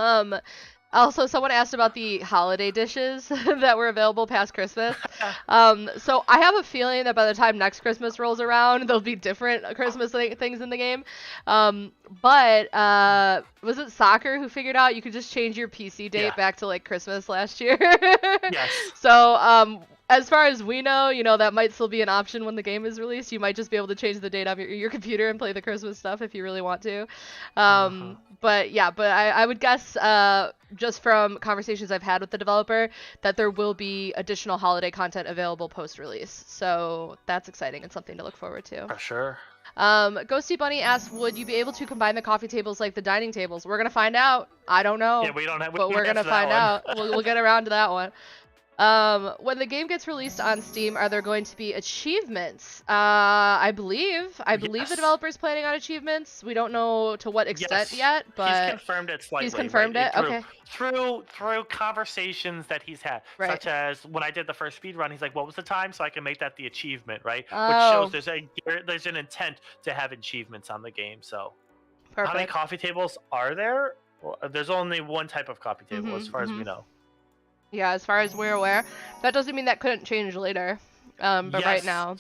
Um, Also, someone asked about the holiday dishes that were available past Christmas. So I have a feeling that by the time next Christmas rolls around, there'll be different Christmas things in the game. But was it Soccer who figured out you could just change your PC date back to like Christmas last year? Yes. So as far as we know, that might still be an option when the game is released. You might just be able to change the date on your computer and play the Christmas stuff if you really want to. But yeah, but I would guess just from conversations I've had with the developer that there will be additional holiday content available post-release. So that's exciting and something to look forward to. For sure. Ghosty Bunny asks, would you be able to combine the coffee tables like the dining tables? We're gonna find out. I don't know. Yeah, we don't have. But we're gonna find out. We'll get around to that one. When the game gets released on Steam, are there going to be achievements? I believe the developer's planning on achievements. We don't know to what extent yet, but he's confirmed it slightly. He's confirmed it. Okay. Through conversations that he's had, such as when I did the first speed run, he's like, "What was the time?" So I can make that the achievement, right? Oh. Which shows there's an intent to have achievements on the game. So, Perfect. How many coffee tables are there? Well, there's only one type of coffee table, as far as we know. Yeah, as far as we're aware. That doesn't mean that couldn't change later. But right now.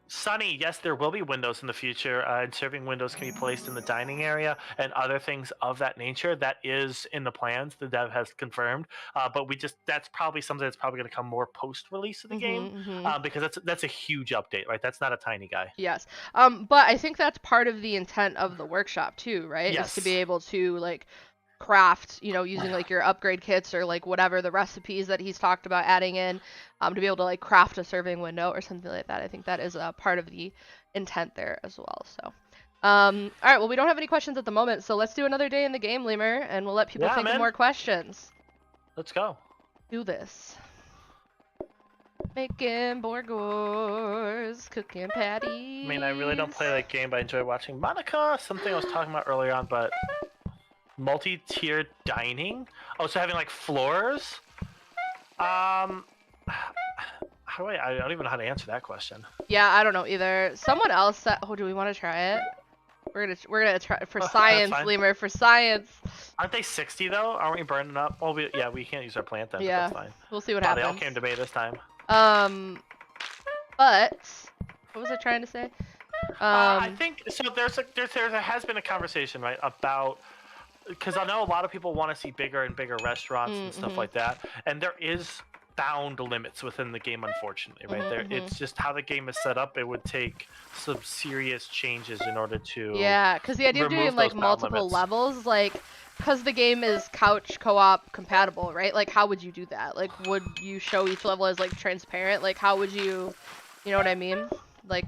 Sunny, yes, there will be windows in the future, and serving windows can be placed in the dining area and other things of that nature. That is in the plans. The dev has confirmed, but that's probably something that's probably going to come more post-release of the game, because that's a huge update, right? That's not a tiny guy. Yes, but I think that's part of the intent of the workshop too, right? Yes. Is to be able to like craft, using like your upgrade kits or like whatever the recipes that he's talked about adding in, to be able to like craft a serving window or something like that. I think that is a part of the intent there as well. So, all right, well, we don't have any questions at the moment, so let's do another day in the game, Lemur, and we'll let people think of more questions. Let's go. Do this. Making burgers, cooking patties. I mean, I really don't play that game, but I enjoy watching Monica. Something I was talking about earlier on, but multi-tiered dining? Oh, so having like floors? How do I don't even know how to answer that question. Yeah, I don't know either. Someone else said, oh, do we want to try it? We're gonna try it for science, Lemur, for science. Aren't they 60 though? Aren't we burning up? Oh, we can't use our plant then. Yeah, but that's fine. We'll see what happens. They all came to me this time. But what was I trying to say? I think so. There has been a conversation, right, about, because I know a lot of people want to see bigger and bigger restaurants and stuff like that, and there is bound limits within the game, unfortunately, right? It's just how the game is set up. It would take some serious changes in order to because the idea of doing like multiple levels, like, because the game is couch co-op compatible, right? Like, how would you do that? Like, would you show each level as like transparent? Like, how would you know what I mean? Like,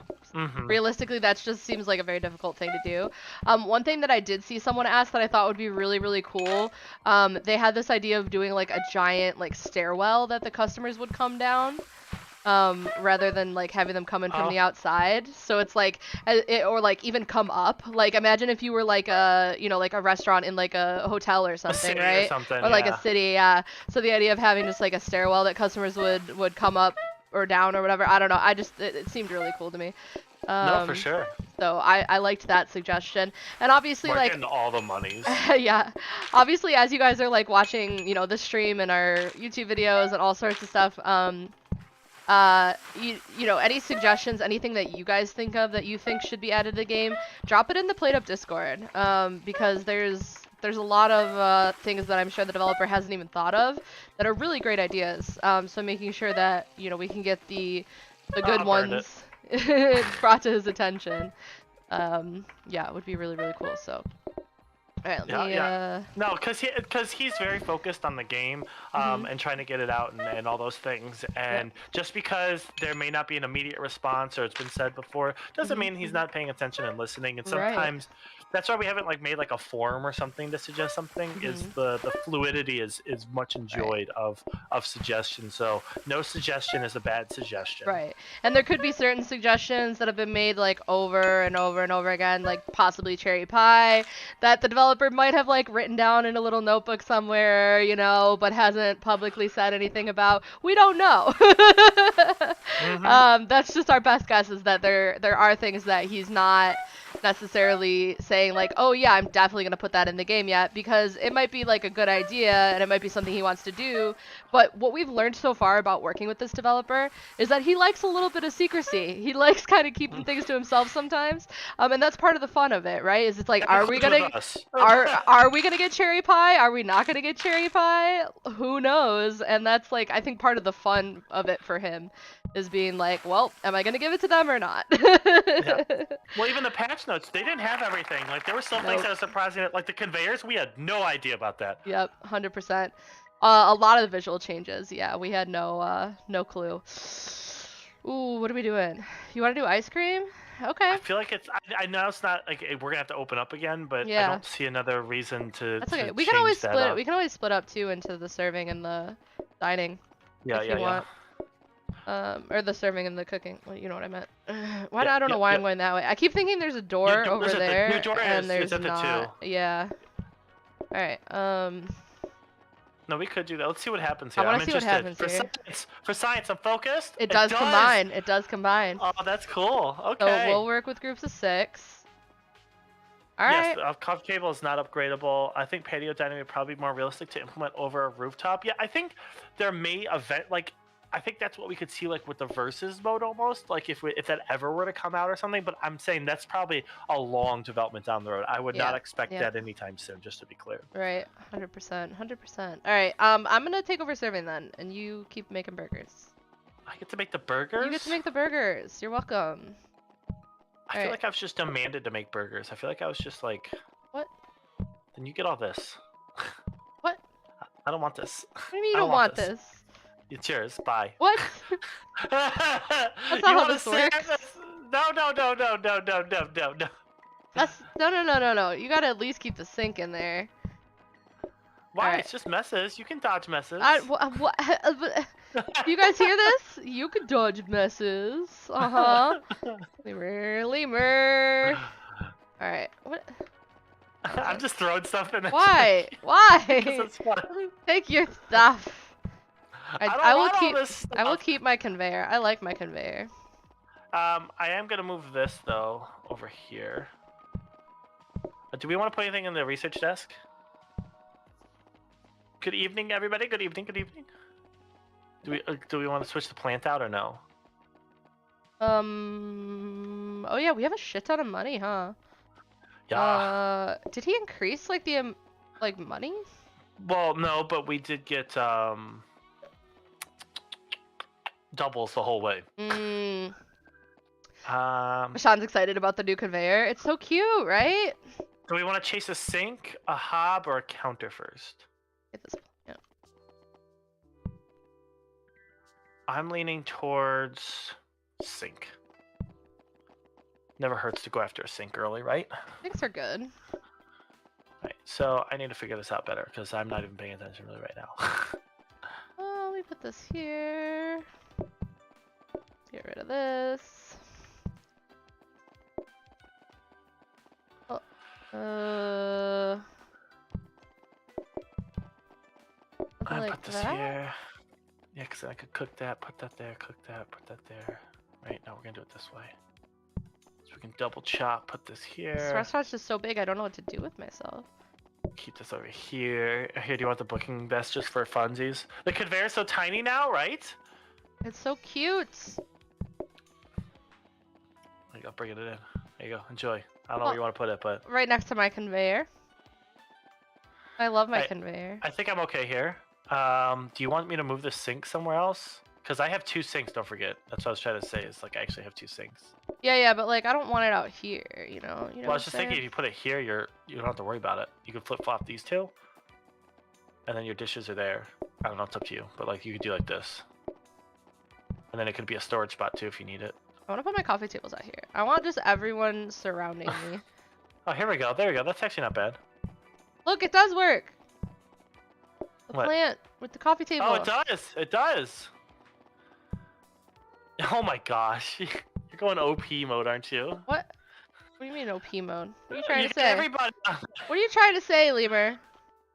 realistically, that just seems like a very difficult thing to do. One thing that I did see someone ask that I thought would be really, really cool, they had this idea of doing like a giant like stairwell that the customers would come down, rather than like having them come in from the outside. So it's like, or like even come up. Like, imagine if you were like a, like a restaurant in like a hotel or something, right? Or like a city, yeah. So the idea of having just like a stairwell that customers would come up or down or whatever, I don't know. It seemed really cool to me. No, for sure. So I liked that suggestion. And obviously, we're like, getting all the monies. yeah. Obviously, as you guys are like watching, the stream and our YouTube videos and all sorts of stuff, any suggestions, anything that you guys think of that you think should be added to the game, drop it in the PlateUp Discord, because there's a lot of things that I'm sure the developer hasn't even thought of that are really great ideas. So making sure that, we can get the good ones brought to his attention. It would be really, really cool. So, all right, No, because he's very focused on the game, and trying to get it out and all those things. And just because there may not be an immediate response, or it's been said before, doesn't mean he's not paying attention and listening. And sometimes that's why we haven't like made like a forum or something to suggest something. Is the fluidity is much enjoyed of suggestions. So no suggestion is a bad suggestion. Right. And there could be certain suggestions that have been made like over and over and over again, like possibly cherry pie, that the developer might have like written down in a little notebook somewhere, but hasn't publicly said anything about. We don't know. That's just our best guess, is that there are things that he's not necessarily saying like, oh yeah, I'm definitely gonna put that in the game yet, because it might be like a good idea and it might be something he wants to do, but what we've learned so far about working with this developer is that he likes a little bit of secrecy. He likes kind of keeping things to himself sometimes, and that's part of the fun of it, right? Is it's like, are we gonna get cherry pie? Are we not gonna get cherry pie? Who knows? And that's like, I think part of the fun of it for him is being like, well, am I gonna give it to them or not? Yeah. Well, even the patch notes, they didn't have everything. Like, there were some things that were surprising. Like the conveyors, we had no idea about that. Yep, 100%. A lot of the visual changes, yeah, we had no clue. Ooh, what are we doing? You want to do ice cream? Okay. I feel like it's. I know it's not like we're gonna have to open up again, but yeah. I don't see another reason to. That's okay. To we can always split. Up. We can always split up too into the serving and the dining. Yeah, if you want. Or the serving and the cooking. Well, you know what I meant. I don't know why I'm going that way. I keep thinking there's a door over there, and there's not. Yeah. All right. No, we could do that. Let's see what happens here. I want to see what happens here. For science, I'm focused. It does combine. It does combine. Oh, that's cool. Okay. So we'll work with groups of 6. All right. Yes, coffee table is not upgradable. I think patio dining would probably be more realistic to implement over a rooftop. Yeah, I think there may I think that's what we could see like with the versus mode almost, like if that ever were to come out or something. But I'm saying that's probably a long development down the road. I would not expect that anytime soon, just to be clear. Right, 100%, 100%. All right, I'm gonna take over serving then, and you keep making burgers. I get to make the burgers? You get to make the burgers. You're welcome. I feel like I was just demanded to make burgers. I feel like I was just like, what? Then you get all this. What? I don't want this. What do you mean you don't want this? It's yours. Bye. What? That's not how this works. No. That's no. You gotta at least keep the sink in there. Why? Right. It's just messes. You can dodge messes. You guys hear this? You can dodge messes. Lemur. All right. What? I'm just throwing stuff in there. Why? Why? It's fun. Take your stuff. I will keep my conveyor. I like my conveyor. I am gonna move this though over here. Do we want to put anything in the research desk? Good evening, everybody. Good evening. Good evening. Do we want to switch the plant out or no? Oh yeah, we have a shit ton of money, huh? Yeah. Did he increase like the money? Well, no, but we did get doubles the whole way. Sean's excited about the new conveyor. It's so cute, right? Do we want to chase a sink, a hob, or a counter first? Get this. Yeah. I'm leaning towards sink. Never hurts to go after a sink early, right? Sinks are good. Right, so I need to figure this out better because I'm not even paying attention really right now. Let me put this here. Get rid of this. I put this here. Yeah, because I could cook that, put that there, cook that, put that there. Right, now we're gonna do it this way. So we can double chop, put this here. This restaurant's just so big, I don't know what to do with myself. Keep this over here. Here, do you want the booking desk just for funsies? The conveyor's so tiny now, right? It's so cute. There you go, bring it in. There you go, enjoy. I don't know where you want to put it, but... Right next to my conveyor. I love my conveyor. I think I'm okay here. Do you want me to move the sink somewhere else? Because I have 2 sinks, don't forget. That's what I was trying to say, is like I actually have 2 sinks. Yeah, but like I don't want it out here, you know? Well, I was just thinking if you put it here, you don't have to worry about it. You can flip-flop these 2. And then your dishes are there. I don't know, it's up to you. But like you could do like this. And then it could be a storage spot too if you need it. I want to put my coffee tables out here. I want just everyone surrounding me. Oh, here we go. There we go. That's actually not bad. Look, it does work. The what? Plant with the coffee table. Oh, it does. It does. Oh my gosh. You're going OP mode, aren't you? What? What do you mean OP mode? What are you trying to say? Everybody. What are you trying to say, Lemur?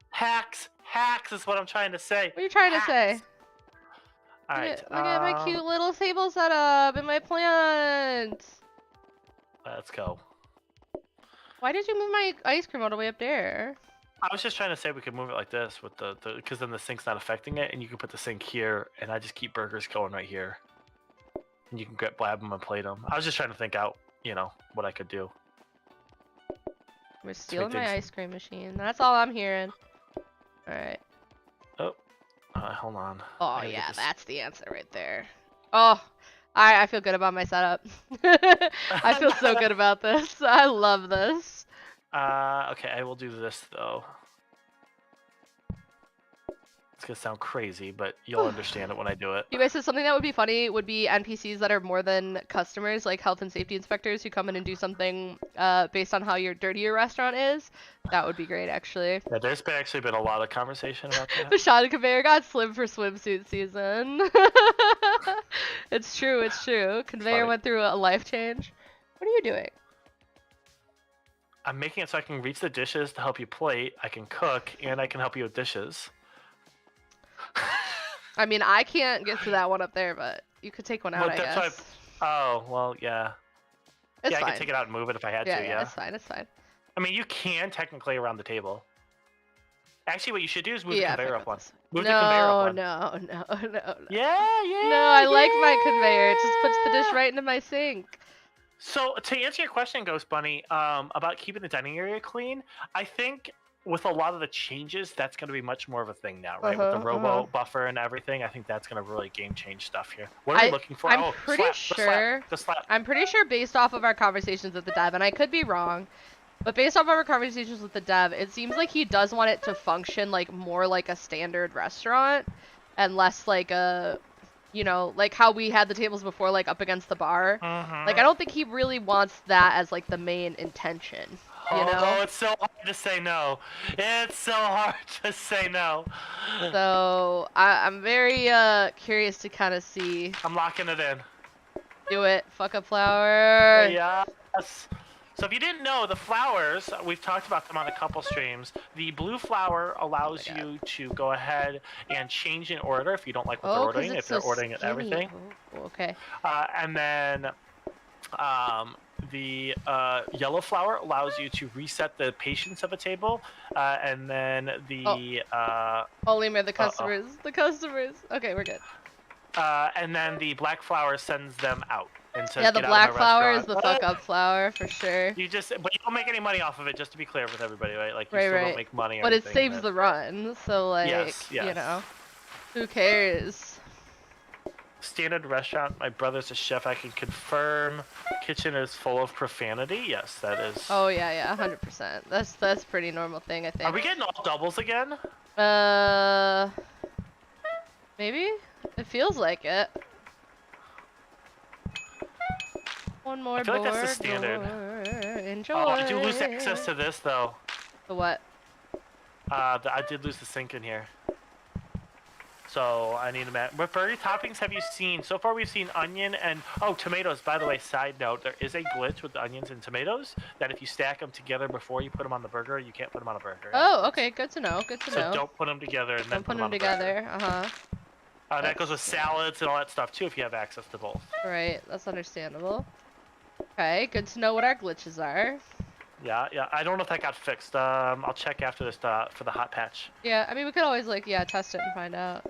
Hacks. Hacks is what I'm trying to say. What are you trying to say? Alright. Look at my cute little table setup and my plant. Let's go. Why did you move my ice cream all the way up there? I was just trying to say we could move it like this with the because then the sink's not affecting it, and you can put the sink here, and I just keep burgers going right here. And you can blab them and plate them. I was just trying to think out, what I could do. We're stealing my ice cream machine. That's all I'm hearing. All right. Oh, hold on. Oh yeah, that's the answer right there. Oh, I feel good about my setup. I feel so good about this. I love this. Okay, I will do this though. It's gonna sound crazy, but you'll understand it when I do it. You guys said something that would be funny would be NPCs that are more than customers, like health and safety inspectors who come in and do something based on how dirty your restaurant is. That would be great, actually. Yeah, there's actually been a lot of conversation about that. The shot conveyor got slim for swimsuit season. It's true, it's true. Conveyor went through a life change. What are you doing? I'm making it so I can reach the dishes to help you plate, I can cook, and I can help you with dishes. I mean, I can't get to that one up there, but you could take one out, I guess. Oh, well, yeah. It's fine. I could take it out and move it if I had to, yeah. It's fine, it's fine. I mean, you can technically around the table. Actually, what you should do is move the conveyor up one. Move the conveyor up one. No. Yeah. No, I like my conveyor. It just puts the dish right into my sink. So, to answer your question, Ghost Bunny, about keeping the dining area clean, I think with a lot of the changes, that's going to be much more of a thing now, right? With the robo buffer and everything, I think that's going to really game change stuff here. What are we looking for? I'm pretty sure. I'm pretty sure based off of our conversations with the dev, and I could be wrong, but based off of our conversations with the dev, it seems like he does want it to function like more like a standard restaurant and less like a, like how we had the tables before, like up against the bar. Like I don't think he really wants that as like the main intention. Oh, it's so hard to say no. It's so hard to say no. So I'm very curious to kind of see. I'm locking it in. Do it. Fuck a flower. Yes. So if you didn't know, the flowers, we've talked about them on a couple streams. The blue flower allows you to go ahead and change in order if you don't like what they're ordering, if they're ordering everything. Okay. And then the yellow flower allows you to reset the patience of a table, and then the Lemur, the customers, the customers. Okay, we're good. And then the black flower sends them out and says, yeah, the black flower is the fuck up flower for sure. But you don't make any money off of it, just to be clear with everybody, right? Like you still don't make money. But it saves the run, so like, yes. Who cares? Standard restaurant. My brother's a chef. I can confirm. Kitchen is full of profanity. Yes, that is. Oh yeah, 100%. That's pretty normal thing, I think. Are we getting all doubles again? Maybe. It feels like it. One more. I feel like that's the standard. Enjoy. Oh, I do lose access to this though. The what? I did lose the sink in here. So I need to what burger toppings have you seen? So far we've seen onion and tomatoes. By the way, side note, there is a glitch with the onions and tomatoes that if you stack them together before you put them on the burger, you can't put them on a burger. Oh, okay, good to know. Good to know. So don't put them together and then put them on together. That goes with salads and all that stuff too if you have access to both. Right, that's understandable. Okay, good to know what our glitches are. Yeah. I don't know if that got fixed. I'll check after this for the hot patch. Yeah, I mean we could always test it and find out.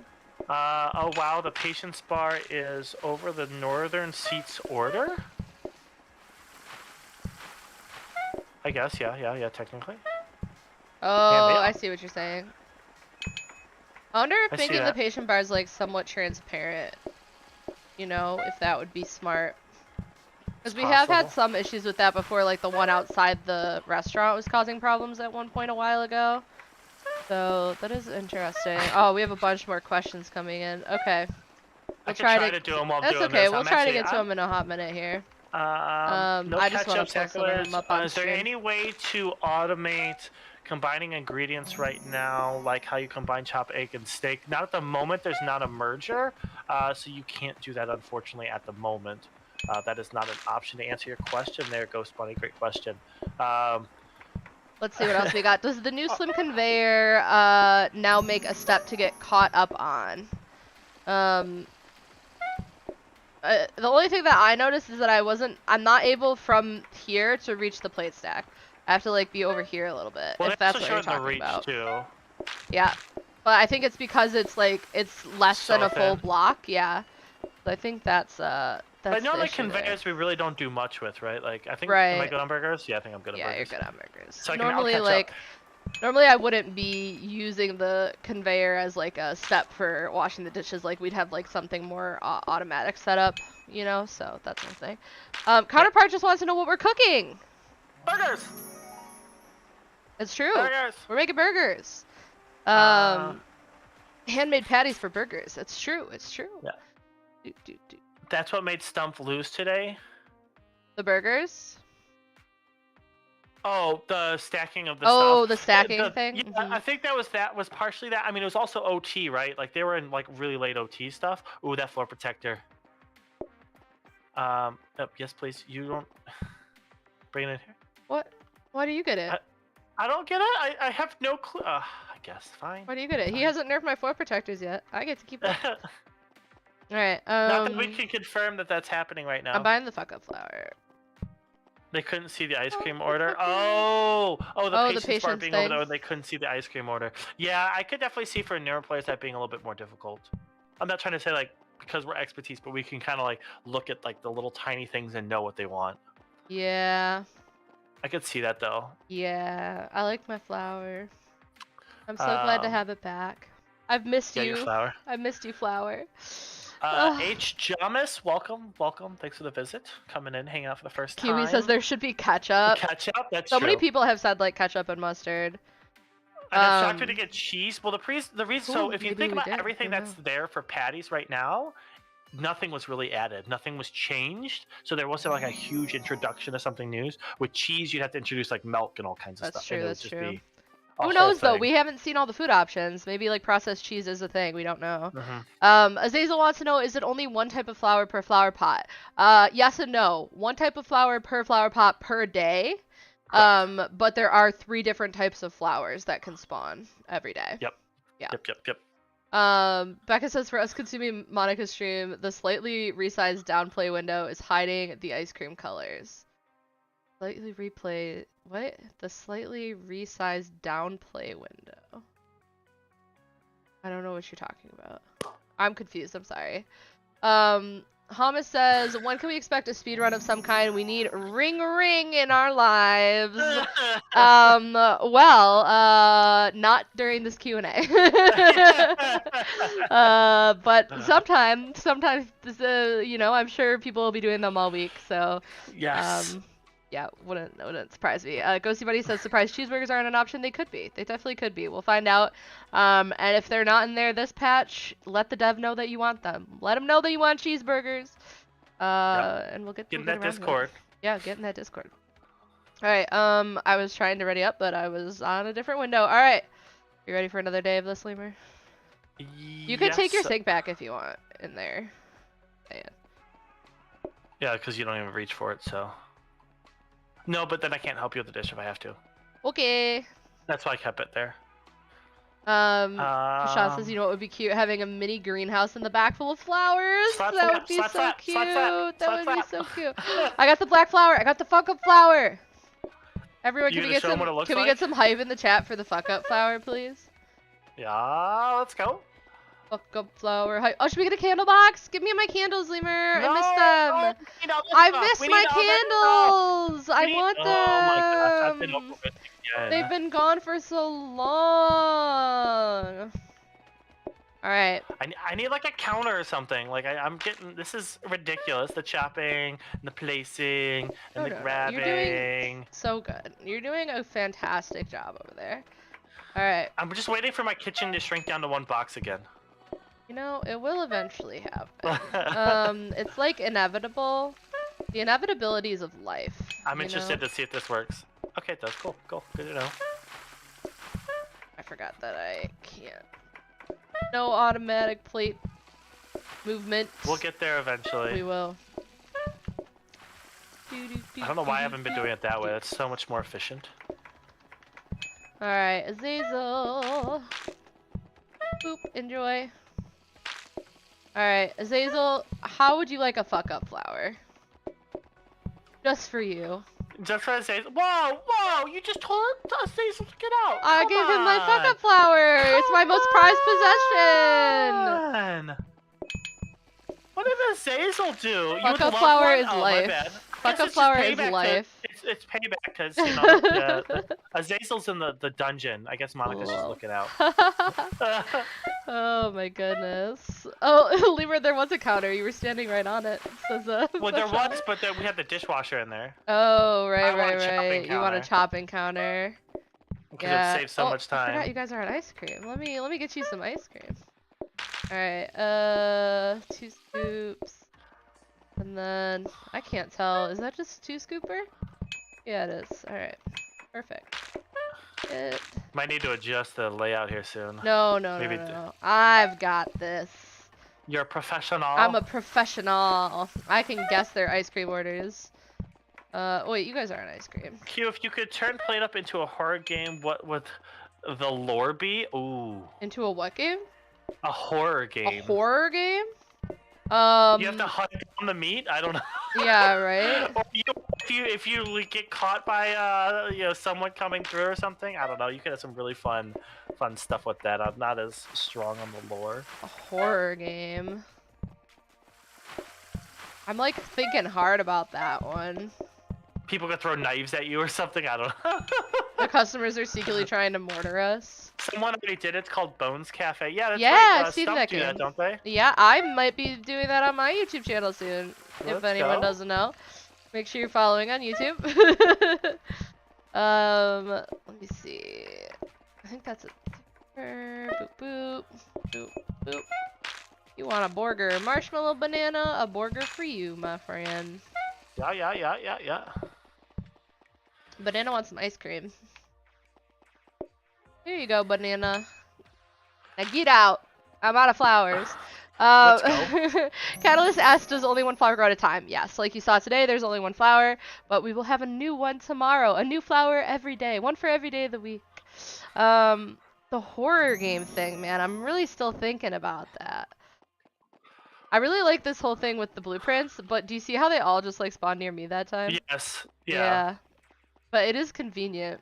Oh wow, the patience bar is over the northern seats order. I guess, yeah, technically. Oh, I see what you're saying. I wonder if making the patient bar is like somewhat transparent. If that would be smart. Because we have had some issues with that before, like the one outside the restaurant was causing problems at one point a while ago. So that is interesting. Oh, we have a bunch more questions coming in. Okay. We'll try to do them while doing this. That's okay. We'll try to get to them in a hot minute here. No I just want to pull them up on Is there any way to automate combining ingredients right now, like how you combine chopped egg and steak? Not at the moment. There's not a merger, so you can't do that, unfortunately, at the moment. That is not an option. To answer your question there, Ghost Bunny, great question. Let's see what else we got. Does the new slim conveyor now make a step to get caught up on? The only thing that I noticed is that I'm not able from here to reach the plate stack. I have to like be over here a little bit, Well, if that's also what you're showing the talking reach about. too. Yeah, but I think it's because it's like it's less than a full thin. block. Yeah, so I think that's But normally the issue there. conveyors we really don't do much with, right? Like I think. Right. Am I good on burgers? Yeah, I think I'm good on burgers. Yeah, you're good on burgers. So normally, I'll catch up. Normally I wouldn't be using the conveyor as like a step for washing the dishes. Like we'd have like something more automatic setup, you know. So that's one thing. Counterpart just wants to know what we're cooking. Burgers. It's true. Burgers. We're making burgers. Handmade patties for burgers. It's true. It's true. Yeah. That's what made Stump lose today. The burgers. Oh, the stacking of the stuff. Oh, the stacking thing? Yeah, I think that was partially that. I mean, it was also OT, right? Like, they were in, like, really late OT stuff. Ooh, that floor protector. Oh, yes, please. You don't... Bring it in here. What? Why do you get it? I don't get it. I have no clue. I guess. Fine. Why do you get it? Fine. He hasn't nerfed my floor protectors yet. I get to keep it. Alright, Not that we can confirm that that's happening right now. I'm buying the fuck-up flour. They couldn't see the ice cream order. Oh, the patience bar being over there. They couldn't see the ice cream order. Yeah, I could definitely see for newer players that being a little bit more difficult. I'm not trying to say like because we're expertise, but we can kind of like look at like the little tiny things and know what they want. Yeah. I could see that though. Yeah, I like my flour. I'm so glad to have it back. I've missed you. Your flour. I've missed you, flour. H. Jamis, welcome. Thanks for the visit. Coming in, hanging out for the first time. Kiwi says there should be ketchup. Ketchup, that's so true. many people have said like ketchup and mustard. I'm shocked to get cheese. Well, the reason. So if you think about everything that's there for patties right now, nothing was really added. Nothing was changed. So there wasn't like a huge introduction of something new. With cheese, you'd have to introduce like milk and all kinds of stuff. That's true. That's true. Who knows though? We haven't seen all the food options. Maybe like processed cheese is a thing. We don't know. Azazel wants to know: is it only one type of flour per flower pot? Yes and no. One type of flour per flower pot per day. But there are 3 different types of flowers that can spawn every day. Yep. Yeah. Yep. Becca says for us consuming Monica's stream, the slightly resized downplay window is hiding the ice cream colors. Slightly replay. What? The slightly resized downplay window. I don't know what you're talking about. I'm confused. I'm sorry. Hamas says, when can we expect a speedrun of some kind? We need ring in our lives. Not during this Q&A. But sometimes, you know, I'm sure people will be doing them all week. So, yes. Yeah, wouldn't surprise me. Ghosty Buddy says surprise cheeseburgers aren't an option. They could be. They definitely could be. We'll find out. And if they're not in there this patch, let the dev know that you want them. Let them know that you want cheeseburgers. And we'll get in that Discord. Yeah, get in that Discord. All right. I was trying to ready up, but I was on a different window. All right. You ready for another day of this, Lemur? You can take your sink back if you want in there. Yeah, because you don't even reach for it, so. No, but then I can't help you with the dish if I have to. Okay. That's why I kept it there. Shaw says, you know what would be cute? Having a mini greenhouse in the back full of flowers. That would be so cute. That would be so cute. I got the black flower. I got the fuck up flower. Everyone, can we get some hype in the chat for the fuck up flower, please? Yeah, let's go. Fuck up flower. Oh, should we get a candle box? Give me my candles, Lemur. I miss them. I miss my candles. I want them. Oh my gosh, I've been over it again. They've been gone for so long. All right. I need like a counter or something. Like I'm getting. This is ridiculous. The chopping and the placing and the grabbing. You're doing so good. You're doing a fantastic job over there. All right. I'm just waiting for my kitchen to shrink down to 1 box again. You know, it will eventually happen. It's like inevitable. The inevitabilities of life. I'm interested to see if this works. Okay, it does. Cool. Good to know. I forgot that I can't. No automatic plate movement. We'll get there eventually. We will. I don't know why I haven't been doing it that way. It's so much more efficient. Alright, Azazel. Boop, enjoy. Alright, Azazel, how would you like a fuck up flower? Just for you. Just for Azazel. Whoa! You just told Azazel to get out. I Come gave him my on. fuck-up flower. Come It's my most prized possession. on. What did Azazel do? You would Fuck-up love flower one? is Oh, life. my bad. Fuck-up flower is life. It's payback because, you know, Azazel's in the dungeon. I guess Monica's just looking out. Oh my goodness. Oh, Lemur, there was a counter. You were standing right on it. It says, well, there was, but then we had the dishwasher in there. Oh, right. You want a chopping counter. Because it saves so much time. I forgot you guys are on ice cream. Let me get you some ice cream. Alright, 2 scoops. And then, I can't tell. Is that just 2 scooper? Yeah, it is. Alright. Perfect. Might need to adjust the layout here soon. No. I've got this. You're a professional? I'm a professional. I can guess their ice cream orders. Wait, you guys are on ice cream. Q, if you could turn PlateUp into a horror game, what would the lore be? Ooh. Into a what game? A horror game. A horror game? You have to hunt on the meat? I don't know. Yeah, right? Or if you get caught by you know, someone coming through or something, I don't know. You could have some really fun stuff with that. I'm not as strong on the lore. A horror game. I'm like thinking hard about that one. People could throw knives at you or something. I don't know. The customers are secretly trying to mortar us. Someone already did it. It's called Bones Cafe. Yeah, that's yeah, right. I've seen Stump that do game. that, don't they? Yeah, I might be doing that on my YouTube channel soon. Let's if anyone go. doesn't know, make sure you're following on YouTube. Let me see. I think that's it. Boop boop boop boop. You want a burger? Marshmallow banana? A burger for you, my friend. Yeah. Banana wants some ice cream. Here you go, banana. Now get out. I'm out of flowers. Let's go. Catalyst asked, does only one flower grow at a time? Yes, like you saw today, there's only one flower, but we will have a new one tomorrow. A new flower every day. One for every day of the week. The horror game thing, man, I'm really still thinking about that. I really like this whole thing with the blueprints, but do you see how they all just like spawn near me that time? Yes. Yeah. But it is convenient.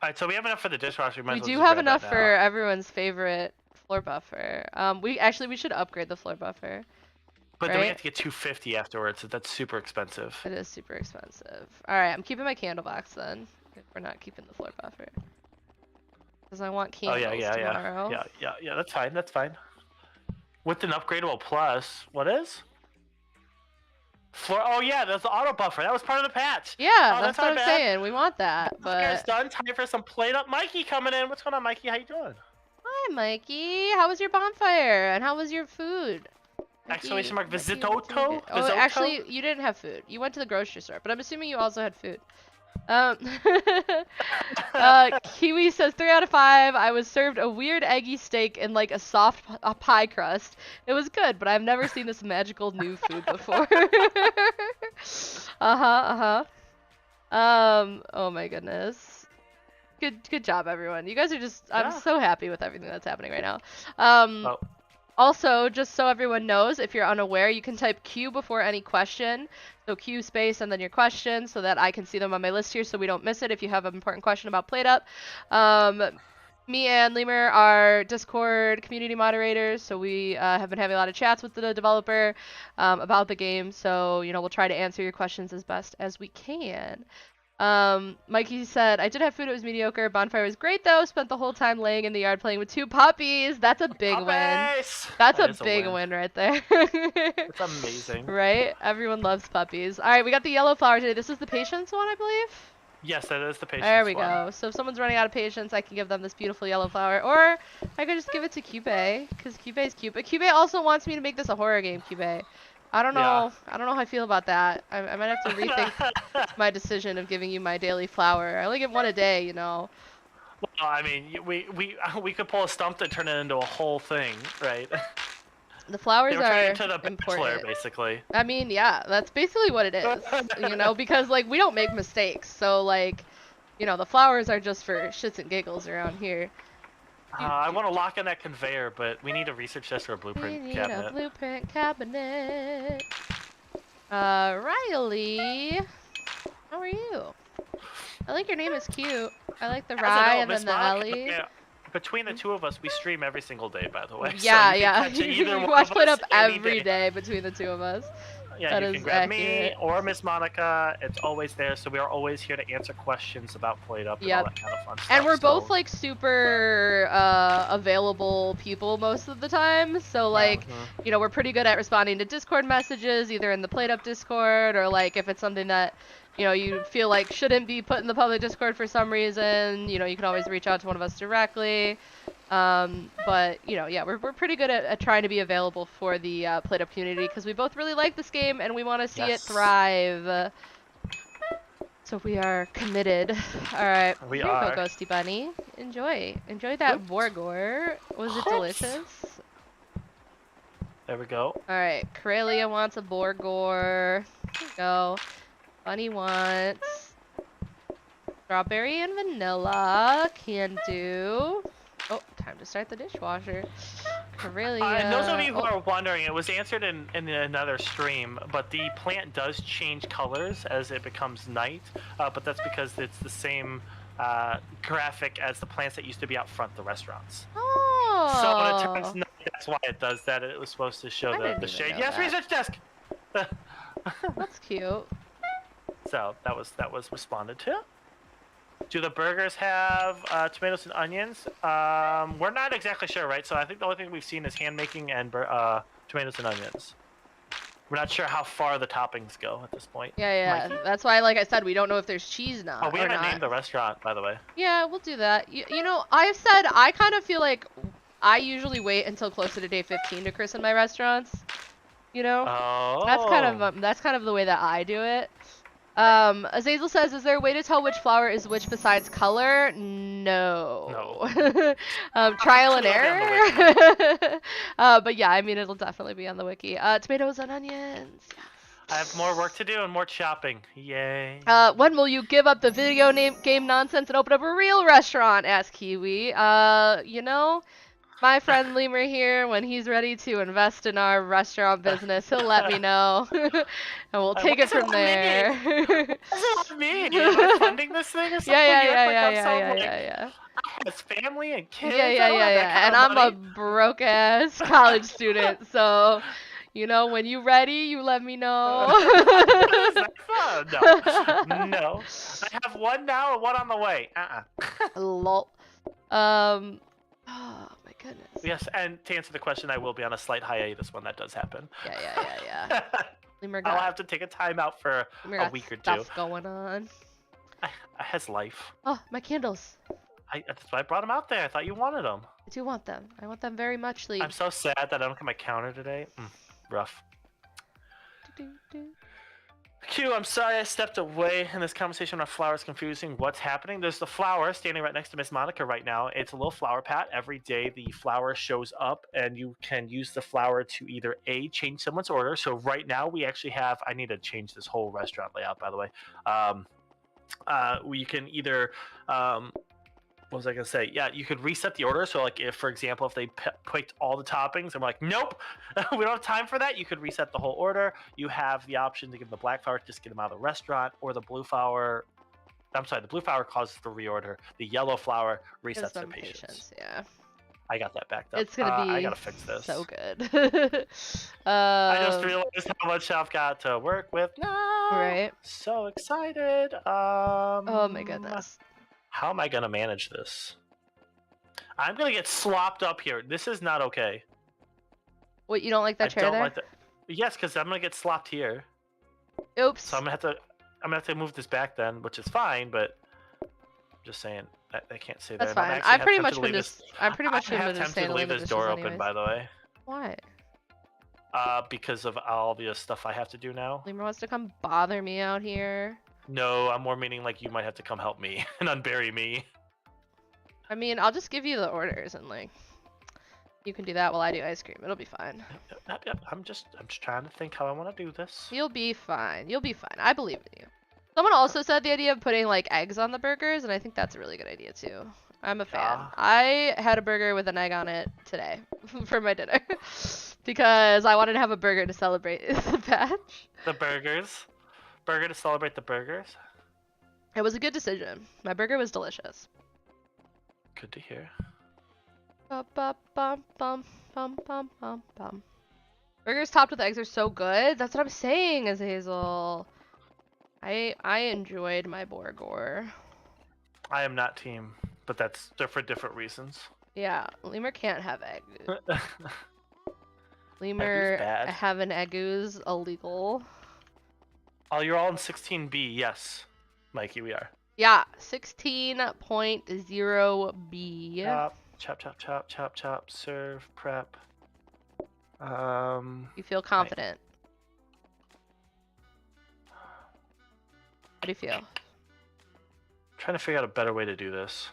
Alright, so we have enough for the dishwasher. We do have enough for everyone's favorite floor buffer. We should upgrade the floor buffer. But then we have to get 250 afterwards, so that's super expensive. It is super expensive. Alright, I'm keeping my candle box then. If we're not keeping the floor buffer. Because I want candles tomorrow. Yeah, that's fine. With an upgradable plus, what is? Floor. Oh yeah, that's the auto buffer. That was part of the patch. Yeah, that's what I'm saying. We want that. But it's done. Time for some PlateUp. Mikey coming in. What's going on, Mikey? How you doing? Hi, Mikey. How was your bonfire? And how was your food? Exclamation mark Visitoto? Oh, actually, you didn't have food. You went to the grocery store, but I'm assuming you also had food. Kiwi says 3 out of 5. I was served a weird eggy steak in like a soft pie crust. It was good, but I've never seen this magical new food before. Oh my goodness. Good job, everyone. You guys are just, I'm so happy with everything that's happening right now. Also, just so everyone knows, if you're unaware, you can type Q before any question. So Q space and then your question so that I can see them on my list here so we don't miss it if you have an important question about PlateUp. Me and Lemur are Discord community moderators, so we have been having a lot of chats with the developer about the game. So, you know, we'll try to answer your questions as best as we can. Mikey said, I did have food, it was mediocre. Bonfire was great though. Spent the whole time laying in the yard playing with 2 puppies. That's a big win. That's a big win right there. It's amazing. Right? Everyone loves puppies. Alright, we got the yellow flower today. This is the patience one, I believe? Yes, that is the patience There we one. go. So if someone's running out of patience, I can give them this beautiful yellow flower. Or I could just give it to Cube, because Cube's cute. But Cube also wants me to make this a horror game, Cube. I don't know. Yeah. I don't know how I feel about that. I might have to rethink my decision of giving you my daily flower. I only get 1 a day, you know. Well, I mean, we could pull a stump and turn it into a whole thing, right? The flowers are into the important. Bachelor, basically. I mean, yeah, that's basically what it is. You know, because like we don't make mistakes, so like, you know, the flowers are just for shits and giggles around here. I want to lock in that conveyor, but we need to research this for a blueprint cabinet. We need a blueprint cabinet. Riley, how are you? I like your name is cute. I like the Rye and then the Ellie. Yeah, between the two of us, we stream every single day, by the way. Yeah, so you yeah. can catch either You one watch of us PlateUp any every day between the two of us. Yeah, that you is can grab accurate. me or Miss Monica. It's always there, so we are always here to answer questions about PlateUp and all that kind of fun stuff. And we're both like super available people most of the time. So like, you know, we're pretty good at responding to Discord messages, either in the PlateUp Discord or like if it's something that, you know, you feel like shouldn't be put in the public Discord for some reason, you know, you can always reach out to one of us directly. But you know, yeah, we're pretty good at trying to be available for the PlateUp community because we both really like this game and we want to see it thrive. So we are committed. All right, we here are. you go, Ghosty Bunny. Enjoy that Vorgor. Was it delicious? There we go. All right, Corellia wants a Vorgor. Here we go. Bunny wants strawberry and vanilla. Can do. Oh, time to start the dishwasher. Corellia. And those of you who are wondering, it was answered in another stream, but the plant does change colors as it becomes night, but that's because it's the same graphic as the plants that used to be out front the restaurants. Oh. So when it turns night, that's why it does that. It was supposed to show the shade. Yes, research desk! That's cute. So that was responded to. Do the burgers have tomatoes and onions? We're not exactly sure, right? So I think the only thing we've seen is hand making and tomatoes and onions. We're not sure how far the toppings go at this point. Yeah. Mikey? That's why, like I said, we don't know if there's cheese now. Oh, we haven't named the restaurant, by the way. Yeah, we'll do that. You know, I've said I kind of feel like I usually wait until closer to day 15 to christen my restaurants. You know? Oh. That's kind of the way that I do it. Azazel says, is there a way to tell which flower is which besides color? No. Trial and error. But yeah, I mean, it'll definitely be on the wiki. Tomatoes and onions. Yes. I have more work to do and more chopping. Yay. When will you give up the video game nonsense and open up a real restaurant? Asked Kiwi. You know, my friend Lemur here, when he's ready to invest in our restaurant business, he'll let me know, and we'll take it from there. What's it me? Am I funding this thing or something? Yeah. His family and kids. Yeah. And I'm a broke ass college student, so you know, when you ready, you let me know. No. I have one now and one on the way. Lol. Oh my goodness. Yes, and to answer the question, I will be on a slight hiatus when that does happen. Yeah. I'll have to take a time out for a week or two. Stuff going on. Has life. Oh, my candles. That's why I brought them out there. I thought you wanted them. I do want them. I want them very much, Lee. I'm so sad that I don't get my counter today. Rough. Q, I'm sorry I stepped away in this conversation on flowers confusing. What's happening? There's the flower standing right next to Miss Monica right now. It's a little flower pat. Every day the flower shows up and you can use the flower to either A, change someone's order. So right now we actually have, I need to change this whole restaurant layout, by the way. We can either, what was I going to say? Yeah, you could reset the order. So like if, for example, if they picked all the toppings and we're like, nope, we don't have time for that. You could reset the whole order. You have the option to give the black flower, just get them out of the restaurant, or the blue flower. I'm sorry, the blue flower causes the reorder. The yellow flower resets their patience. Yeah. I got that backed up. It's going to be I got to fix this. So good. I just realized how much I've got to work with now. Right. So excited. Oh my goodness. How am I going to manage this? I'm going to get slopped up here. This is not okay. What, you don't like that chair there? Yes, because I'm going to get slopped here. Oops. So I'm going to have to move this back then, which is fine, but I'm just saying I can't say that. That's fine. I'm pretty much been just tempted to leave this door open, by the way. Why? Because of all the stuff I have to do now. Lemur wants to come bother me out here. No, I'm more meaning like you might have to come help me and unbury me. I mean, I'll just give you the orders and like you can do that while I do ice cream. It'll be fine. Yep. I'm just trying to think how I want to do this. You'll be fine. I believe in you. Someone also said the idea of putting like eggs on the burgers, and I think that's a really good idea too. I'm a fan. I had a burger with an egg on it today for my dinner because I wanted to have a burger to celebrate the batch. The burgers. Burger to celebrate the burgers. It was a good decision. My burger was delicious. Good to hear. Bum, bum, bum, bum, bum, bum, bum, bum. Burgers topped with eggs are so good. That's what I'm saying, is Hazel. I enjoyed my burger. I am not team, but they're for different reasons. Yeah, Lemur can't have egg. Lemur having eggoos illegal. Oh, you're all in 16B. Yes, Mikey, we are. Yeah, 16.0B. Chop, chop, chop, chop, chop. Serve, prep. You feel confident. How do you feel? Trying to figure out a better way to do this.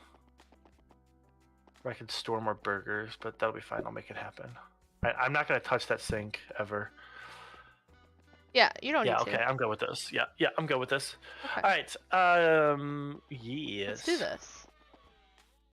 Where I can store more burgers, but that'll be fine. I'll make it happen. I'm not gonna touch that sink ever. Yeah, you don't need to. Yeah, okay, I'm good with this. Yeah, I'm good with this. Okay. All right. Yes. Let's do this.